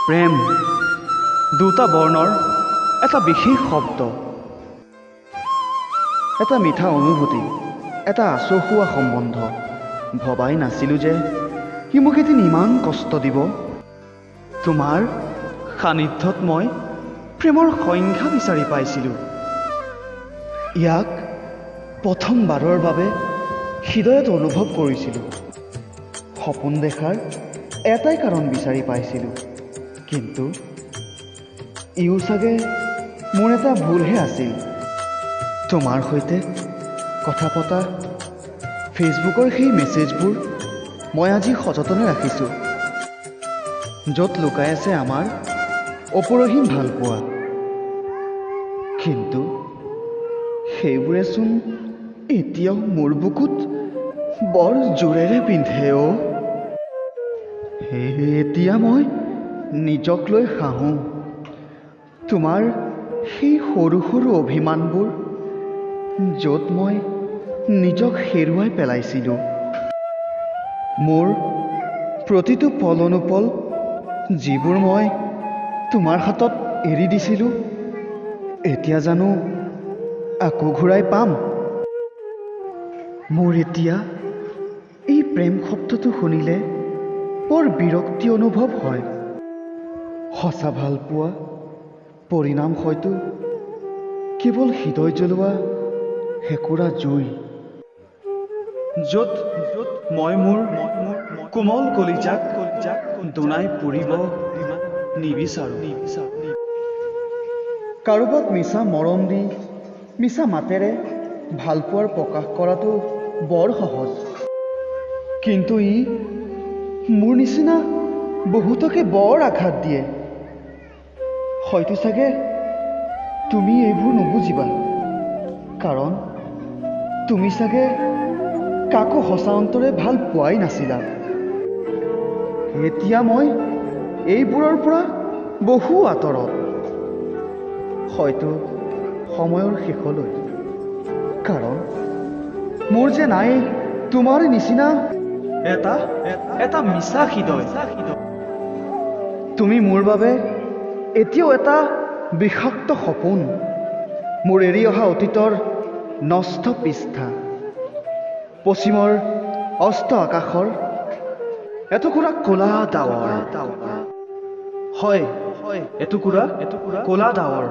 প্ৰেম দুটা বৰ্ণৰ এটা বিশেষ শব্দ, এটা মিঠা অনুভূতি, এটা আচহুৱা সম্বন্ধ। ভবাই নাছিলোঁ যে সি মোক এদিন ইমান কষ্ট দিব। তোমাৰ সান্নিধ্যত মই প্ৰেমৰ সংজ্ঞা বিচাৰি পাইছিলোঁ। ইয়াক প্ৰথমবাৰৰ বাবে হৃদয়ত অনুভৱ কৰিছিলোঁ। সপোন দেখাৰ এটাই কাৰণ বিচাৰি পাইছিলোঁ, কিন্তু ইও চাগে মোৰ এটা ভুলহে আছিল। তোমাৰ সৈতে কথা পতা ফেচবুকৰ সেই মেছেজবোৰ মই আজি সযতনে ৰাখিছোঁ, য'ত লুকাই আছে আমাৰ অপৰহীন ভালপোৱা। কিন্তু সেইবোৰেচোন এতিয়াও মোৰ বুকুত বৰ জোৰেৰে পিন্ধে অ'। এতিয়া মই নিজক লৈ হাঁহো। তোমাৰ সেই সৰু সৰু অভিমানবোৰ, য'ত মই নিজক হেৰুৱাই পেলাইছিলোঁ। মোৰ প্ৰতিটো পল অনুপল, যিবোৰ মই তোমাৰ হাতত এৰি দিছিলোঁ, এতিয়া জানো আকৌ ঘূৰাই পাম? মোৰ এতিয়া এই প্ৰেম শব্দটো শুনিলে বৰ বিৰক্তি অনুভৱ হয়। সঁচা ভালপোৱা পৰিণাম হয়তো কেৱল হৃদয় জ্বলোৱা হেকুৰা জুই, য'ত মই মোৰ কোমল কলিজাক দুনাই পুৰিব নিবিচাৰোঁ। কাৰোবাক মিছা মৰম দি মিছা মাতেৰে ভালপোৱাৰ প্ৰকাশ কৰাটো বৰ সহজ, কিন্তু ই মোৰ নিচিনা বহুতকে বৰ আঘাত দিয়ে। হয়তো চাগে তুমি এইবোৰ নুবুজিবা, কাৰণ তুমি চাগে কাকো সঁচা অন্তৰে ভাল পোৱাই নাছিলা। এতিয়া মই এইবোৰৰ পৰা বহু আঁতৰত, হয়তো সময়ৰ শেষলৈ, কাৰণ মোৰ যে নাই তোমাৰ নিচিনা এটা মিছা হৃদয়। তুমি মোৰ বাবে এতিয়াও এটা বিষাক্ত সপোন, মোৰ এৰি অহা অতীতৰ নষ্ট পৃষ্ঠা, পশ্চিমৰ অস্ত আকাশৰ এটুকুৰা ক'লা ডাৱৰ। হয়, এটুকুৰা ক'লা ডাৱৰ।